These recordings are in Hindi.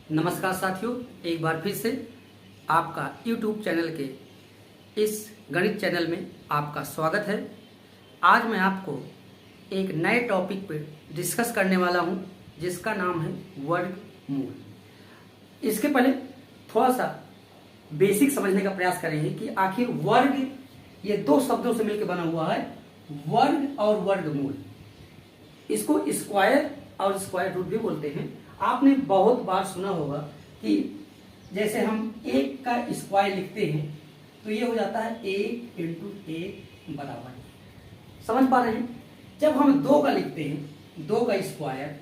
नमस्कार साथियों, एक बार फिर से आपका YouTube चैनल के इस गणित चैनल में आपका स्वागत है। आज मैं आपको एक नए टॉपिक पर डिस्कस करने वाला हूं जिसका नाम है वर्गमूल। इसके पहले थोड़ा सा बेसिक समझने का प्रयास करेंगे कि आखिर वर्ग ये दो शब्दों से मिलकर बना हुआ है, वर्ग और वर्गमूल। इसको स्क्वायर और स्क्वायर रूट भी बोलते हैं। आपने बहुत बार सुना होगा कि जैसे हम एक का स्क्वायर लिखते हैं तो ये हो जाता है एक इंटू एक बराबर। समझ पा रहे हैं? जब हम दो का लिखते हैं, दो का स्क्वायर,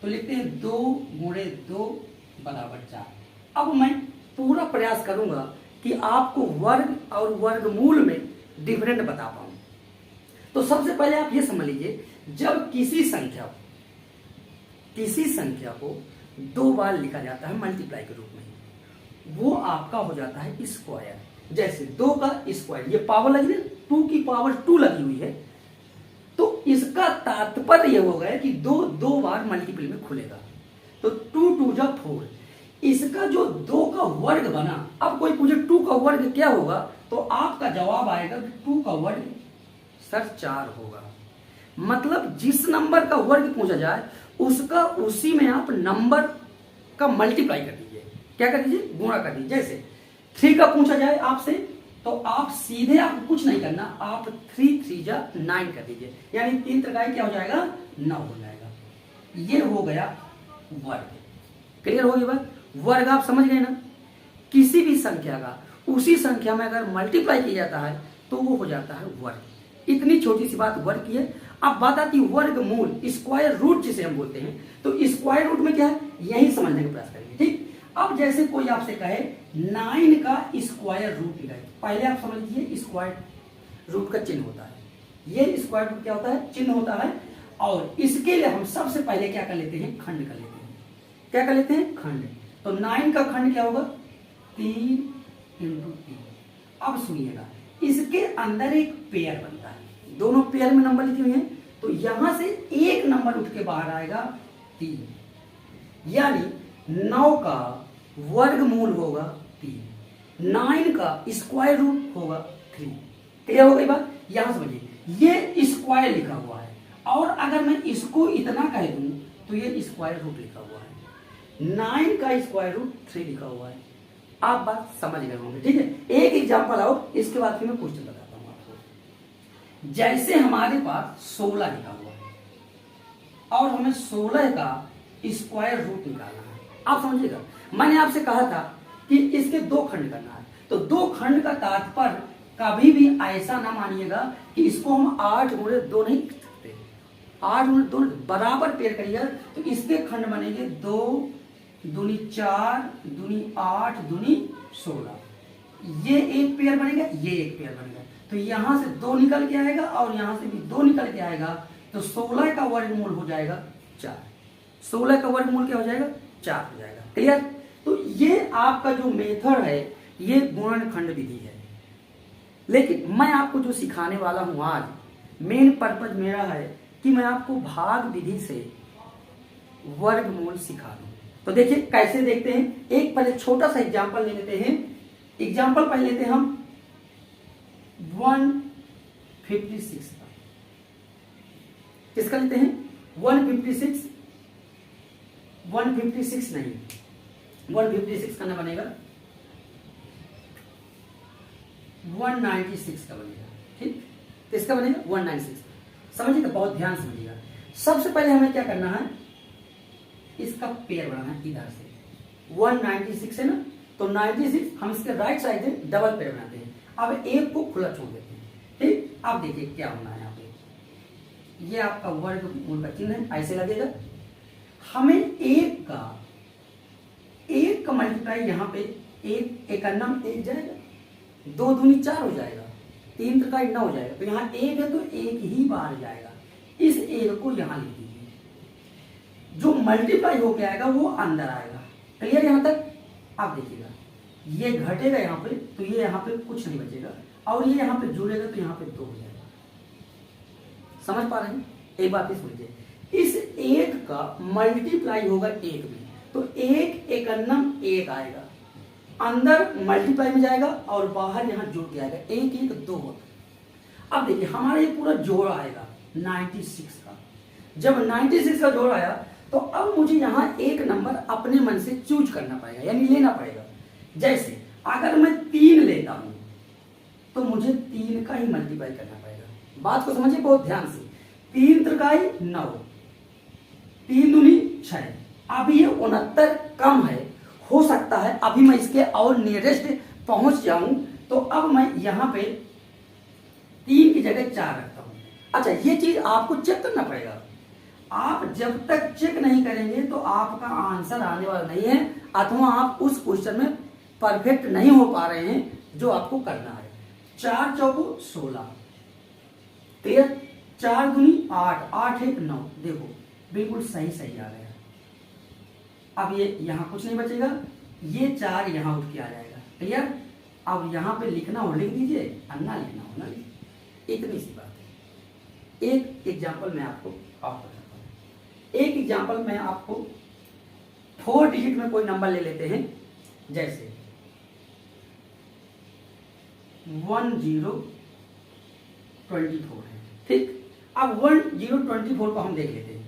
तो लिखते हैं दो गुणे दो बराबर चार। अब मैं पूरा प्रयास करूंगा कि आपको वर्ग और वर्गमूल में डिफरेंट बता पाऊं। तो सबसे पहले आप ये समझ लीजिए, जब किसी संख्या को दो बार लिखा जाता है मल्टीप्लाई के रूप में, वो आपका हो जाता है स्क्वायर। जैसे दो का स्क्वायर, ये पावर लगी है, 2 की पावर 2 लगी हुई है, तो इसका तात्पर्य ये होगा कि दो बार मल्टीपल में खुलेगा, तो 2 2 जा 4। इसका जो 2 का वर्ग बना, अब कोई पूछे 2 का वर्ग क्या होगा, तो आपका जवाब आएगा कि 2 का वर्ग सर 4 होगा। मतलब जिस नंबर का वर्ग पूछा जाए उसका उसी में आप नंबर का मल्टीप्लाई कर दीजिए। क्या कर दीजिए? गुणा कर दीजिए। जैसे 3 का पूछा जाए आपसे, तो आप सीधे आपको कुछ नहीं करना, आप 3 3 जा 9 कर दीजिए, यानी 3 त्रिकाई क्या हो जाएगा? 9 हो जाएगा। ये हो गया वर्ग। क्लियर होगी बात? वर्ग आप समझ गए ना? किसी भी संख्या का उसी संख्या में अगर मल्टीप्लाई किया जाता है तो वो हो जाता है वर्ग। इतनी छोटी सी बात वर्ग की है। अब बात आती है वर्गमूल, स्क्वायर रूट जिसे हम बोलते हैं। तो स्क्वायर रूट में क्या है, यही समझने का प्रयास करेंगे। ठीक, अब जैसे कोई आपसे कहे 9 का स्क्वायर रूट निकालिए, पहले आप समझ लीजिए स्क्वायर रूट का चिन्ह होता है। ये स्क्वायर रूट क्या होता है? चिन्ह होता है। और इसके लिए हम सबसे पहले क्या कर लेते हैं? खंड कर लेते हैं। क्या कर लेते हैं? खंड। तो 9 का खंड क्या होगा? 3 इंटू 3। अब सुनिएगा, इसके अंदर एक पेयर बनता है, दोनों पेयर में नंबर लिखे हुए हैं, तो यहां से एक नंबर उठ के बाहर आएगा 3, यानी 9 का वर्गमूल होगा 3, 9 का स्क्वायर रूट होगा 3। क्लियर हो गई बात? यहां समझिए, ये स्क्वायर लिखा हुआ है, और अगर मैं इसको इतना कह दूं तो ये स्क्वायर रूट लिखा हुआ है, 9 का स्क्वायर रूट 3 लिखा हुआ है। आप बात समझ गए होंगे। ठीक है, एक एग्जांपल और, इसके बाद फिर मैं क्वेश्चन बताता हूं आपको। जैसे हमारे पास 16 लिखा हुआ है और हमें 16 का स्क्वायर रूट निकालना है। आप समझिएगा, मैंने आपसे कहा था कि इसके 2 खंड करना है, तो 2 खंड का तात्पर्य कभी भी ऐसा ना मानिएगा कि इसको हम 8 गुणे 2 नहीं कर सकते। 8 गुणे 2 बराबर पेयर करिएगा, तो इसके खंड बनेंगे 2 दूनी 4 दूनी 8 दूनी 16। ये एक पेयर बनेगा, ये एक पेयर बनेगा, तो यहां से 2 निकल के आएगा और यहां से भी 2 निकल के आएगा, तो 16 का वर्गमूल हो जाएगा 4। 16 का वर्गमूल क्या हो जाएगा? 4 हो जाएगा। क्लियर? तो ये आपका जो मेथड है ये गुणनखंड विधि है। लेकिन मैं आपको जो सिखाने वाला हूं आज, मेन पर्पज मेरा है कि मैं आपको भाग विधि से वर्गमूल सिखा दूं। तो देखिए कैसे देखते हैं, एक पहले छोटा सा एग्जांपल ले लेते हैं। एग्जांपल पहले लेते हैं हम 156 का। किसका लेते हैं? 156 नहीं, 156 करना बनेगा 196 का बनेगा। ठीक, किसका बनेगा? 196। समझिएगा, बहुत ध्यान समझिएगा। सबसे पहले हमें क्या करना है? इसका पेयर बनाना है। इधर से 196 है ना, तो 96 हम इसके राइट साइड से डबल पेयर बनाते हैं। अब एक को खुला छोड़ देते हैं। ठीक, अब देखिए क्या होना है यहाँ पे, ये आपका वर्गमूल का चिन्ह है, ऐसे लगेगा। हमें एक का मल्टीप्लाई यहाँ पे एक अन्ना में 1 जाएगा, 2 दूनी 4 हो जाएगा, 3 त्रिकाई 9 हो जाएगा, तो यहाँ 1 है तो 1 ही बाहर जाएगा। इस 1 को यहाँ लिख दीजिए, जो मल्टीप्लाई होके आएगा वो अंदर आएगा। क्लियर यहां तक? आप देखिएगा, ये घटेगा यहाँ पे, तो ये यहाँ पे कुछ नहीं बचेगा, और ये यहाँ पे जुड़ेगा तो यहाँ पे 2 हो जाएगा। समझ पा रहे हैं? एक बात समझिए, इस 1 का मल्टीप्लाई होगा 1 में, तो एक एकन्नम एक आएगा, अंदर मल्टीप्लाई में जाएगा और बाहर यहां जोड़ के आएगा, एक एक दो होता। अब देखिए हमारा ये पूरा जोड़ आएगा 96 का। जब 96 का जोड़ आया तो अब मुझे यहां एक नंबर अपने मन से चूज करना पड़ेगा, यानी लेना पड़ेगा। जैसे अगर मैं 3 लेता हूं तो मुझे 3 का ही मल्टीप्लाई करना पड़ेगा। बात को समझिए बहुत ध्यान से। 3 त्रिकाई 9, 3 दूनी 6। अब ये 69 कम है, हो सकता है अभी मैं इसके और नियरेस्ट पहुंच जाऊं, तो अब मैं यहां पे 3 की जगह 4 रखता हूं। अच्छा, ये चीज आपको चेक करना पड़ेगा। आप जब तक चेक नहीं करेंगे तो आपका आंसर आने वाला नहीं है, अथवा आप उस क्वेश्चन में परफेक्ट नहीं हो पा रहे हैं जो आपको करना है। 4 चौको 16, 13, 4 दूनी 8, 8 1 9। देखो बिल्कुल सही सही आ गया। अब ये यहां कुछ नहीं बचेगा, ये 4 यहां उठ के आ जाएगा। क्लियर? अब यहां पे लिखना हो लिख दीजिए, अन्ना लिखना हो ना लिखिए, इतनी सी बात है। एक एग्जाम्पल मैं आपको और बताता हूं। एक एग्जाम्पल मैं आपको 4 डिजिट में कोई नंबर ले लेते हैं, जैसे 1024 है। ठीक, अब 1024 को हम देख लेते हैं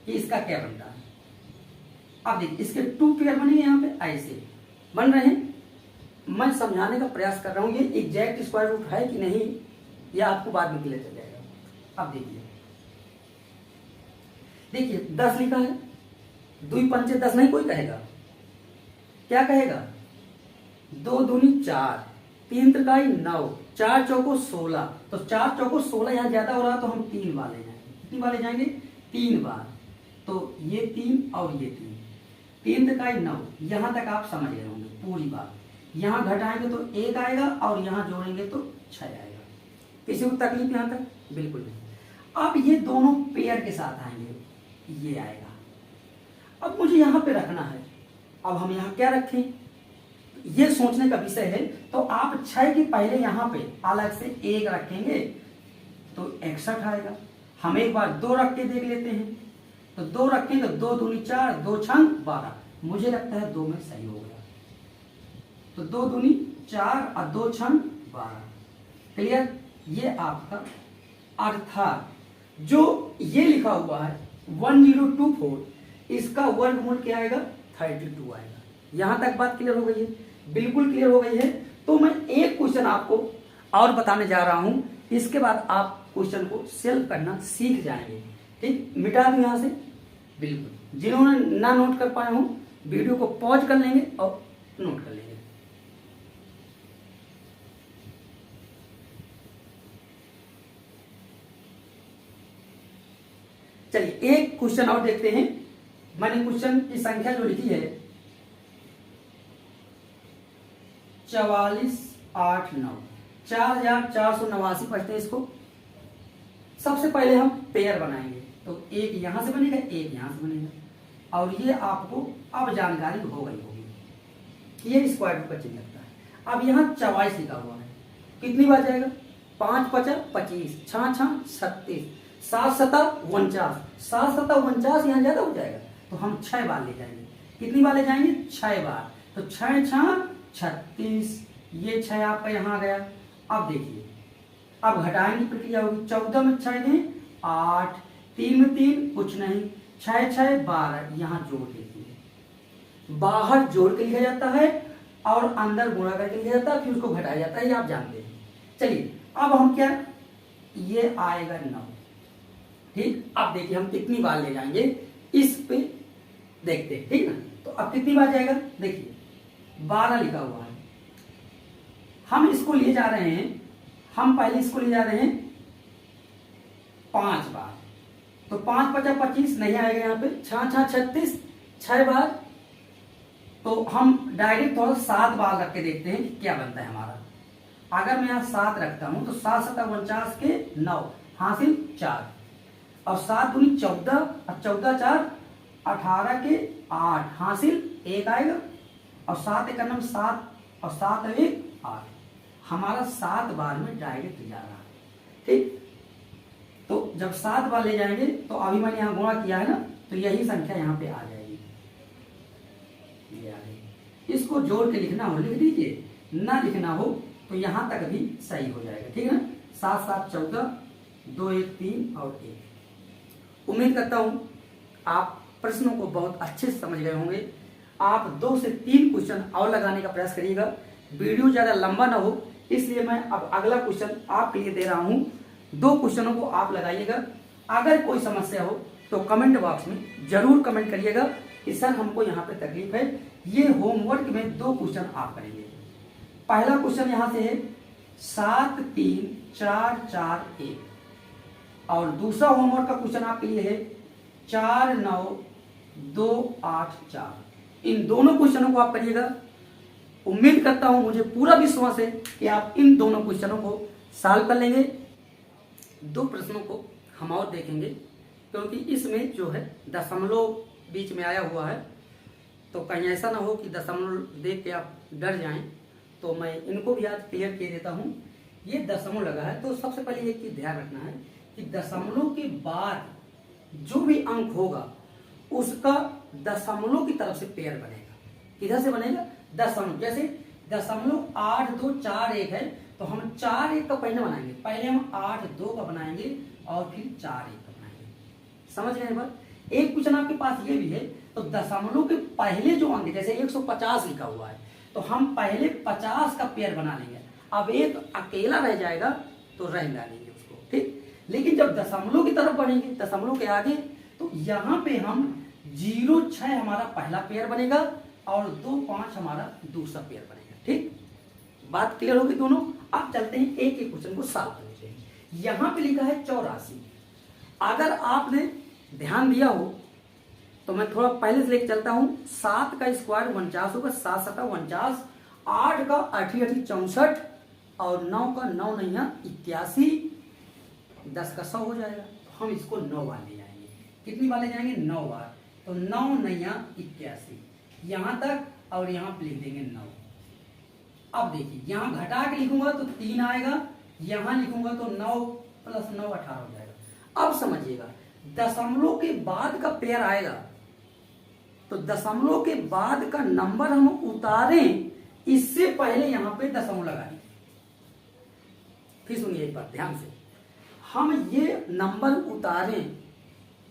कि इसका क्या बनता है। अब देखिए इसके 2 पेयर बनेंगे, यहाँ पे ऐसे बन रहे हैं। मैं समझाने का प्रयास कर रहा हूं, ये एग्जैक्ट स्क्वायर रूट है कि नहीं यह आपको बाद में क्लियर चल जाएगा। अब देखिए 10 लिखा है, 2 पंचे 10 नहीं कोई कहेगा, क्या कहेगा? 2 दूनी 4, 3 त्रिकाई 9, 4 चौको 16। तो 4 चौको 16 यहां ज्यादा हो रहा है तो हम 3 बार ले जाएंगे। कितनी बार ले जाएंगे? 3 बार। तो ये 3 और ये 3, 3 त्रिकाई 9, यहां तक आप समझ गए होंगे पूरी बात। यहां घटाएंगे तो 1 आएगा और यहां जोड़ेंगे तो 6 आएगा। किसी को तकलीफ यहां तक? बिल्कुल नहीं। अब ये दोनों पेयर के साथ आएंगे, ये आएगा। अब मुझे यहां पे रखना है, अब हम यहां क्या रखें ये सोचने का विषय है। तो आप 6 के पहले यहां पे अलग से 1 रखेंगे तो 61 आएगा। हम एक बार 2 रख के देख लेते हैं, तो 2 रखें तो 2 दूनी 4, 2 छंग 12। मुझे लगता है 2 में सही हो गया। तो 2 दूनी 4 और 2 छंग 12। क्लियर? ये आपका अर्थात जो ये लिखा हुआ है 1024, इसका वर्गमूल क्या आएगा? 32 आएगा। यहां तक बात क्लियर हो गई है? बिल्कुल क्लियर हो गई है। तो मैं एक क्वेश्चन आपको और बताने जा रहा हूं, इसके बाद आप क्वेश्चन को सेल्फ करना सीख जाएंगे। ठीक, मिटा दूं यहां से। बिल्कुल, जिन्होंने ना नोट कर पाए हो वीडियो को पॉज कर लेंगे और नोट कर लेंगे। चलिए एक क्वेश्चन और देखते हैं। मैंने क्वेश्चन की संख्या जो लिखी है 4489, 4489 पढ़ते हैं इसको। सबसे पहले हम पेयर बनाएंगे, तो एक यहां से बनेगा, एक यहां से बनेगा। और ये आपको अब जानकारी हो गई होगी, ये स्क्वायर रूट का चिन्ह लगता है। अब यहां 44 लिखा हुआ है, कितनी बार जाएगा? 5 5 25, 6 6 36, 7 7 49, 7 7 49 यहाँ ज्यादा हो जाएगा तो हम 6 बार ले जाएंगे। कितनी बार ले जाएंगे? 6 बार। तो 6 6 36, ये 6 आपका यहाँ आ गया। अब देखिए, अब घटाएंगे प्रक्रिया होगी। 14 में 6 दें 8, 3 में 3 कुछ नहीं, 6 6 12, यहाँ जोड़ दीजिए। बाहर जोड़ के लिखा जाता है और अंदर गुणा करके लिखा जाता है, फिर उसको घटाया जाता है, ये आप जानते हैं। चलिए अब हम क्या, ये आएगा 9। ठीक, अब देखिए हम कितनी बार ले जाएंगे इस पे देखते हैं। ठीक ना, तो अब कितनी बार जाएगा? देखिए 12 लिखा हुआ है, हम इसको ले जा रहे हैं, हम पहले इसको ले जा रहे हैं 5 बार। तो 5 5 25 नहीं आएगा यहाँ पे, 6 6 36, 6 बार। तो हम डायरेक्ट थोड़ा 7 बार रख के देखते हैं कि क्या बनता है हमारा। अगर मैं यहाँ 7 रखता हूं तो 7 7 49 के 9 हासिल 4, और 7 दूनी 14 और 14 4 18 के 8 हासिल 1 आएगा, और 7 एक 7 और 7 1 8। हमारा 7 बार में डायरेक्ट जा रहा है। ठीक, तो जब 7 बार ले जाएंगे तो अभी मैंने यहाँ गुणा किया है ना, तो यही संख्या यहाँ पे आ जाएगी। ये आ गई। इसको जोड़ के लिखना हो लिख दीजिए, ना लिखना हो तो यहाँ तक भी सही हो जाएगा, ठीक है ना। 7 7 14, 2 1 3 और 1। उम्मीद करता हूँ आप प्रश्नों को बहुत अच्छे से समझ गए होंगे। आप 2 से 3 क्वेश्चन और लगाने का प्रयास करिएगा, वीडियो ज़्यादा लंबा ना हो, इसलिए मैं अब अगला क्वेश्चन आपके लिए दे रहा हूँ। 2 क्वेश्चनों को आप लगाइएगा। अगर कोई समस्या हो तो कमेंट बॉक्स में जरूर कमेंट करिएगा कि सर हमको यहाँ पे तकलीफ है। ये होमवर्क में 2 क्वेश्चन आप करेंगे। पहला क्वेश्चन यहाँ से है 7 3 4 4 1, और दूसरा होमवर्क का क्वेश्चन आपके लिए है 4 9 2 8 4। इन दोनों क्वेश्चनों को आप करिएगा। उम्मीद करता हूं, मुझे पूरा विश्वास है कि आप इन दोनों क्वेश्चनों को सॉल्व कर लेंगे। 2 प्रश्नों को हम और देखेंगे, क्योंकि इसमें जो है दशमलव बीच में आया हुआ है, तो कहीं ऐसा ना हो कि दशमलव देख के आप डर जाएं। तो मैं इनको भी आज क्लियर किए देता हूं। ये दशमलव लगा है, तो सबसे पहले एक चीज ध्यान रखना है कि दशमलव के बाद जो भी अंक होगा उसका दशमलव की तरफ से पेयर बनेगा। किधर से बनेगा? दशमलव। जैसे 0.8241 है, तो हम 4 1 का पहले बनाएंगे, पहले हम 8 2 का बनाएंगे और फिर 4 1 का बनाएंगे। समझ गए बात? एक क्वेश्चन आपके पास ये भी है, तो दशमलव के पहले जो अंक, जैसे 150 लिखा हुआ है, तो हम पहले 50 का पेयर बना लेंगे। अब एक अकेला रह जाएगा तो रह डालेंगे उसको, ठीक। लेकिन जब दशमलव की तरफ बढ़ेंगे, दशमलव के आगे, तो यहाँ पे हम 0 6 हमारा पहला पेयर बनेगा और 2 5 हमारा दूसरा पेयर बनेगा, ठीक। बात क्लियर होगी दोनों। अब चलते हैं एक एक क्वेश्चन को सॉल्व करने के लिए। यहाँ पे लिखा है 84। अगर आपने ध्यान दिया हो तो मैं थोड़ा पहले से लेकर चलता हूं। 7 का स्क्वायर 49 होगा, 7 7 49, 8 का 8 8 64 और 9 का 9 9 81, 10 का 100 हो जाएगा। तो हम इसको 9 बार ले जाएंगे। कितनी बार ले जाएंगे? 9 बार। तो 9 9 81 यहां तक, और यहां पे लिख देंगे 9। अब देखिए, यहां घटा के लिखूंगा तो 3 आएगा, यहां लिखूंगा तो 9 + 9 18 हो जाएगा। अब समझिएगा, दशमलव के बाद का पेयर आएगा, तो दशमलव के बाद का नंबर हम उतारें, इससे पहले यहां पे दशमलव लगाएंगे। फिर सुनिए एक बार ध्यान से, हम ये नंबर उतारें,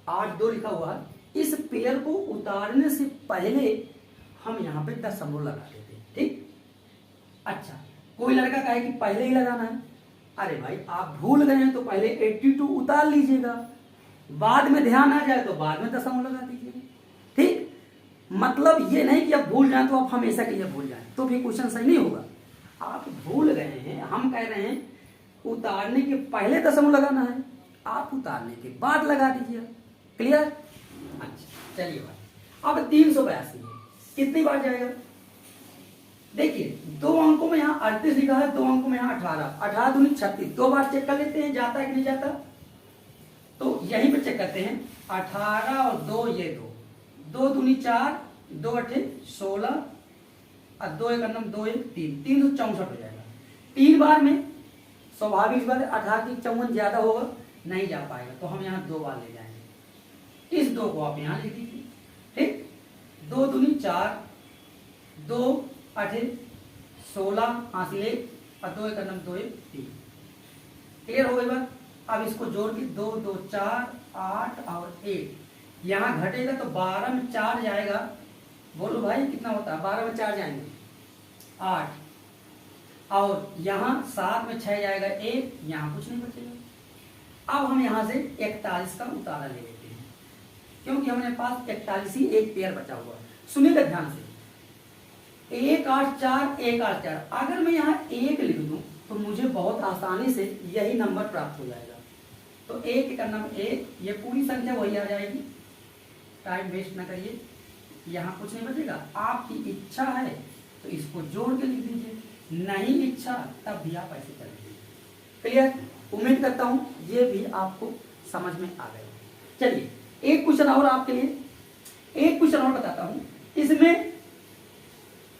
8 2 लिखा हुआ है, इस पेयर को उतारने से पहले हम यहां पे दशमलव लगा देते हैं, ठीक। अच्छा, कोई लड़का कहे कि पहले ही लगाना है। अरे भाई, आप भूल गए हैं तो पहले 82 उतार लीजिएगा, बाद में ध्यान आ जाए तो बाद में दशमलव लगा दीजिएगा, ठीक। मतलब ये नहीं कि आप भूल जाए तो आप हमेशा के लिए भूल जाए, तो भी क्वेश्चन सही नहीं होगा। आप भूल गए हैं, हम कह रहे हैं उतारने के पहले दशमलव लगाना है, आप उतारने के बाद लगा दीजिए। क्लियर? अच्छा, चलिए भाई, अब 382 है, कितनी बार जाएगा? देखिए, 2 अंकों में यहाँ 38 लिखा है, 2 अंकों में यहाँ 18, 18 दूनी 36, 2 बार चेक कर लेते हैं जाता है कि नहीं जाता। तो यहीं पे चेक करते हैं, 18 और 2 ये 2 दूनी 4, 2 8 16 और 2 1 2 1 3, 364 हो जाएगा। 3 बार में स्वाभाविक बात है 18 की 54 ज्यादा होगा, नहीं जा पाएगा, तो हम यहाँ 2 बार ले जाएंगे। इस 2 को आप यहाँ लिख दीजिए, ठीक। 2 दूनी 4, 2 8 16 हासिल 1 और 2 1 2 1 3। क्लियर हो गई बात? अब इसको जोड़ के 2 2 4 8 और 1, यहाँ घटेगा तो 12 में 4 जाएगा। बोलो भाई कितना होता है? 12 में 4 जाएंगे 8, और यहाँ 7 में 6 जाएगा 1, यहाँ कुछ नहीं बचेगा। अब हम यहाँ से 41 का उतारा ले लेते हैं, क्योंकि हमारे पास 41 ही एक पेयर बचा हुआ है। सुनिएगा ध्यान से, 1 8 4 1 8 4, अगर मैं यहाँ 1 लिख दूं तो मुझे बहुत आसानी से यही नंबर प्राप्त हो जाएगा। तो 1 का नंबर 1, ये पूरी संख्या वही आ जाएगी। टाइम वेस्ट ना करिए, यहाँ कुछ नहीं बचेगा। आपकी इच्छा है तो इसको जोड़ के लिख दीजिए, नहीं इच्छा तब भी आप ऐसे कर दीजिए। क्लियर? उम्मीद करता हूं ये भी आपको समझ में आ गया। चलिए एक क्वेश्चन और आपके लिए, एक क्वेश्चन और बताता हूं। इसमें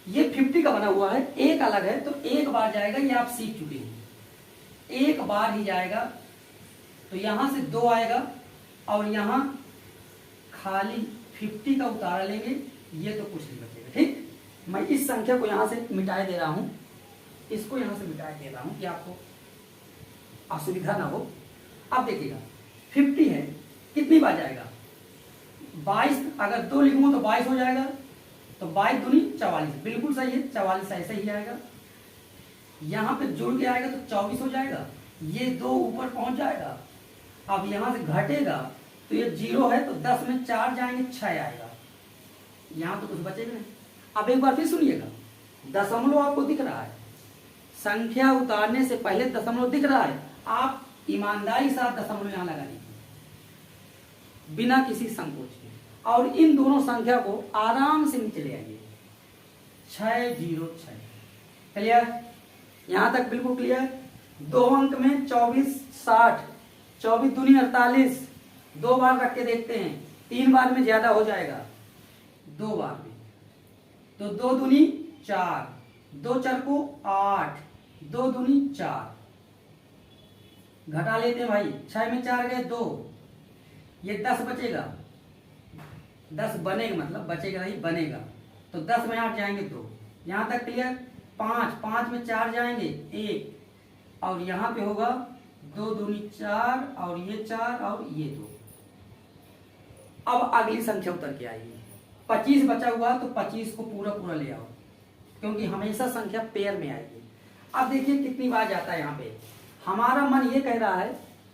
ये 50 का बना हुआ है, एक अलग है, तो एक बार जाएगा, ये आप सीख चुके हैं, एक बार ही जाएगा। तो यहां से 2 आएगा और यहां खाली 50 का उतारा लेंगे, ये तो कुछ नहीं बचेगा, ठीक। मैं इस संख्या को यहाँ से मिटाए दे रहा हूँ, इसको यहाँ से मिटाए दे रहा हूँ कि आपको असुविधा ना हो। अब देखिएगा 50 है, कितनी बार जाएगा 22, अगर 2 लिखूंगा तो 22 हो जाएगा, तो 22 दूनी 44, बिल्कुल सही है, 44 ऐसे ही आएगा। यहाँ पे जुड़ के आएगा तो 24 हो जाएगा, ये 2 ऊपर पहुंच जाएगा। अब यहाँ से घटेगा तो ये 0 है, तो 10 में 4 जाएंगे 6 आएगा, यहाँ तो कुछ बचेगा नहीं। अब एक बार फिर सुनिएगा, दशमलव आपको दिख रहा है, संख्या उतारने से पहले दशमलव दिख रहा है, आप ईमानदारी से दशमलव यहाँ लगा लीजिए बिना किसी संकोच के, और इन दोनों संख्या को आराम से नीचे ले आइए। 606 क्लियर, यहां तक बिल्कुल क्लियर। 2 अंक में 24 60, 24 दूनी 48, 2 बार रख के देखते हैं, 3 बार में ज्यादा हो जाएगा, 2 बार में तो 2 दूनी 4, 2 4 को 8, 2 दूनी 4, घटा लेते हैं भाई, 6 में 4 गए 2, ये 10 बचेगा, 10 बनेगा मतलब बचेगा नहीं बनेगा, तो 10 में 8 जाएंगे 2, यहां तक क्लियर। 5 में 4 जाएंगे 1, और यहां पे होगा 2 दूनी 4, और ये 4 और ये 2। अब अगली संख्या उतर के आएगी, 25 बचा हुआ तो 25 को पूरा पूरा ले आओ, क्योंकि हमेशा संख्या पेयर में आएगी। अब देखिए कितनी बार जाता है, यहाँ पे हमारा मन ये कह रहा है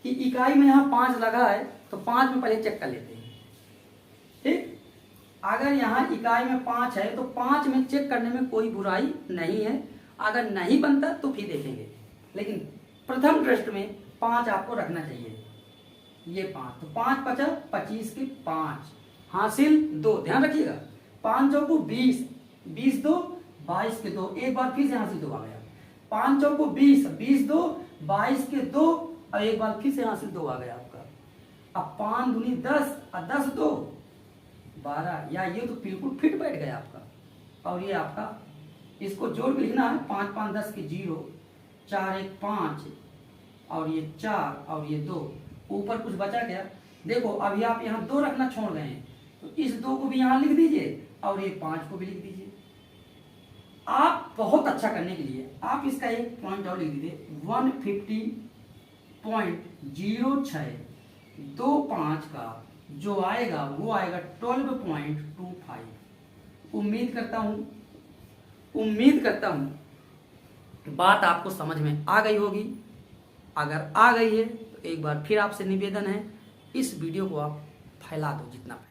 कि इकाई में यहाँ 5 लगा है, तो 5 में पहले चेक कर लेते हैं, ठीक। अगर यहाँ इकाई में 5 है तो 5 में चेक करने में कोई बुराई नहीं है, अगर नहीं बनता तो फिर देखेंगे, लेकिन प्रथम दृष्टि में 5 आपको रखना चाहिए। ये 5, तो 5 पचा 25 के 5 हासिल 2, ध्यान रखिएगा। 5 चौको 20, 20 2 22 के 2, एक बार फिर से हासिल 2 आ गया। 5 चौको 20, 20 2 22 के 2, और एक बार फिर से हासिल 2 आ गया आपका। अब 5 दूनी 10 और 10 2 12, या ये तो बिल्कुल फिट बैठ गया आपका। और ये आपका, इसको जोड़ के लिखना है, 5 5 10 के 0, 4 1 5, और ये 4 और ये 2, ऊपर कुछ बचा क्या, देखो अभी आप यहाँ 2 रखना छोड़ गए हैं, तो इस 2 को भी यहाँ लिख दीजिए, और ये 5 को भी लिख दीजिए। आप बहुत अच्छा करने के लिए आप इसका एक पॉइंट और लिख दीजिए, 150.06, 25 का जो आएगा वो आएगा 12.25। उम्मीद करता हूं बात आपको समझ में आ गई होगी। अगर आ गई है तो एक बार फिर आपसे निवेदन है, इस वीडियो को आप फैला दो जितना